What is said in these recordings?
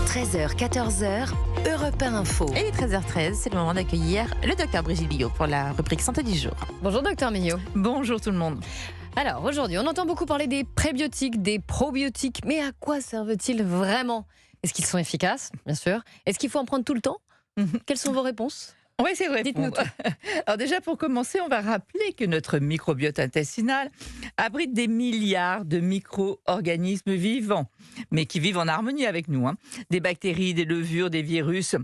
13h, 14h, Europe 1 Info. Et il est 13h13, c'est le moment d'accueillir le docteur Brigitte Billot pour la rubrique Santé du jour. Bonjour docteur Millot. Bonjour tout le monde. Alors aujourd'hui, on entend beaucoup parler des prébiotiques, des probiotiques, mais à quoi servent-ils vraiment? Est-ce qu'ils sont efficaces, bien sûr? Est-ce qu'il faut en prendre tout le temps? Quelles sont vos réponses? Oui, c'est vrai. Dites-nous tout. Alors déjà, pour commencer, on va rappeler que notre microbiote intestinal abrite des milliards de micro-organismes vivants, mais qui vivent en harmonie avec nous. Des bactéries, des levures, des virus.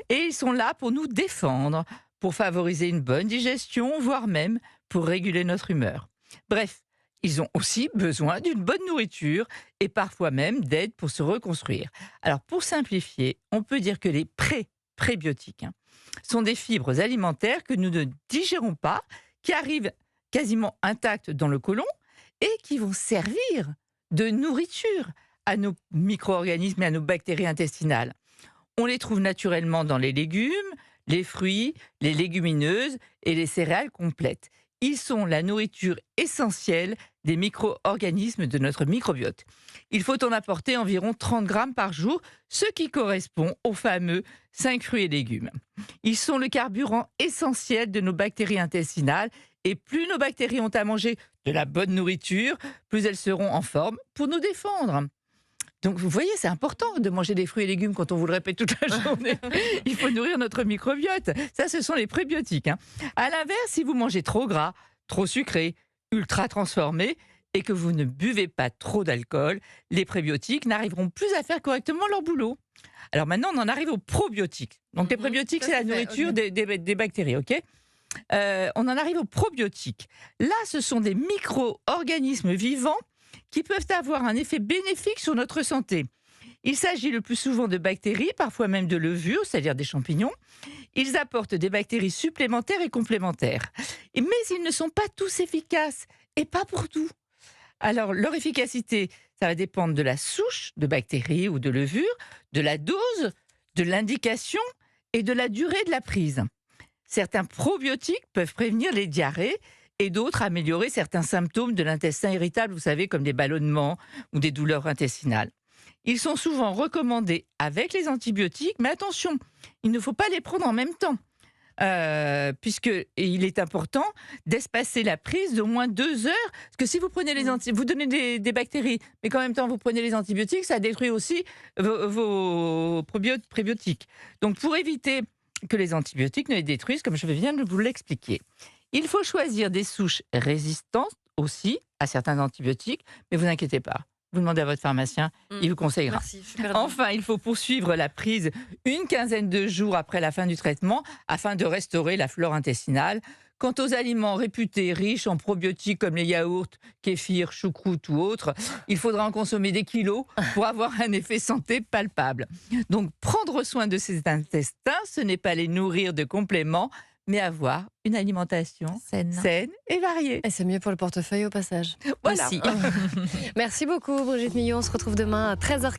Et ils sont là pour nous défendre, pour favoriser une bonne digestion, voire même pour réguler notre humeur. Bref, ils ont aussi besoin d'une bonne nourriture et parfois même d'aide pour se reconstruire. Alors pour simplifier, on peut dire que les prébiotiques sont des fibres alimentaires que nous ne digérons pas, qui arrivent quasiment intactes dans le côlon et qui vont servir de nourriture à nos micro-organismes et à nos bactéries intestinales. On les trouve naturellement dans les légumes, les fruits, les légumineuses et les céréales complètes. Ils sont la nourriture essentielle des micro-organismes de notre microbiote. Il faut en apporter environ 30 grammes par jour, ce qui correspond aux fameux 5 fruits et légumes. Ils sont le carburant essentiel de nos bactéries intestinales et plus nos bactéries ont à manger de la bonne nourriture, plus elles seront en forme pour nous défendre. Donc vous voyez, c'est important de manger des fruits et légumes quand on vous le répète toute la journée. Il faut nourrir notre microbiote. Ça, ce sont les prébiotiques. À l'inverse, si vous mangez trop gras, trop sucré, ultra transformé et que vous ne buvez pas trop d'alcool, les prébiotiques n'arriveront plus à faire correctement leur boulot. Alors maintenant, on en arrive aux probiotiques. Donc les prébiotiques, c'est la nourriture des bactéries, ok ? On en arrive aux probiotiques. Là, ce sont des micro-organismes vivants qui peuvent avoir un effet bénéfique sur notre santé. Il s'agit le plus souvent de bactéries, parfois même de levures, c'est-à-dire des champignons. Ils apportent des bactéries supplémentaires et complémentaires. Mais ils ne sont pas tous efficaces, et pas pour tout. Alors, leur efficacité, ça va dépendre de la souche de bactéries ou de levures, de la dose, de l'indication et de la durée de la prise. Certains probiotiques peuvent prévenir les diarrhées, et d'autres améliorer certains symptômes de l'intestin irritable, vous savez, comme des ballonnements ou des douleurs intestinales. Ils sont souvent recommandés avec les antibiotiques, mais attention, il ne faut pas les prendre en même temps, puisqu'il est important d'espacer la prise d'au moins 2 heures, parce que si vous prenez vous donnez des bactéries, mais qu'en même temps vous prenez les antibiotiques, ça détruit aussi vos prébiotiques. Donc pour éviter que les antibiotiques ne les détruisent, comme je viens de vous l'expliquer, il faut choisir des souches résistantes aussi à certains antibiotiques, mais vous inquiétez pas. Vous demandez à votre pharmacien, il vous conseillera. Merci, Enfin, il faut poursuivre la prise une quinzaine de jours après la fin du traitement afin de restaurer la flore intestinale. Quant aux aliments réputés riches en probiotiques comme les yaourts, kéfir, choucroute ou autres, il faudra en consommer des kilos pour avoir un effet santé palpable. Donc, prendre soin de ses intestins, ce n'est pas les nourrir de compléments, mais avoir une alimentation saine et variée. Et c'est mieux pour le portefeuille au passage. Voilà. Aussi. Merci beaucoup Brigitte Millot, on se retrouve demain à 13h15.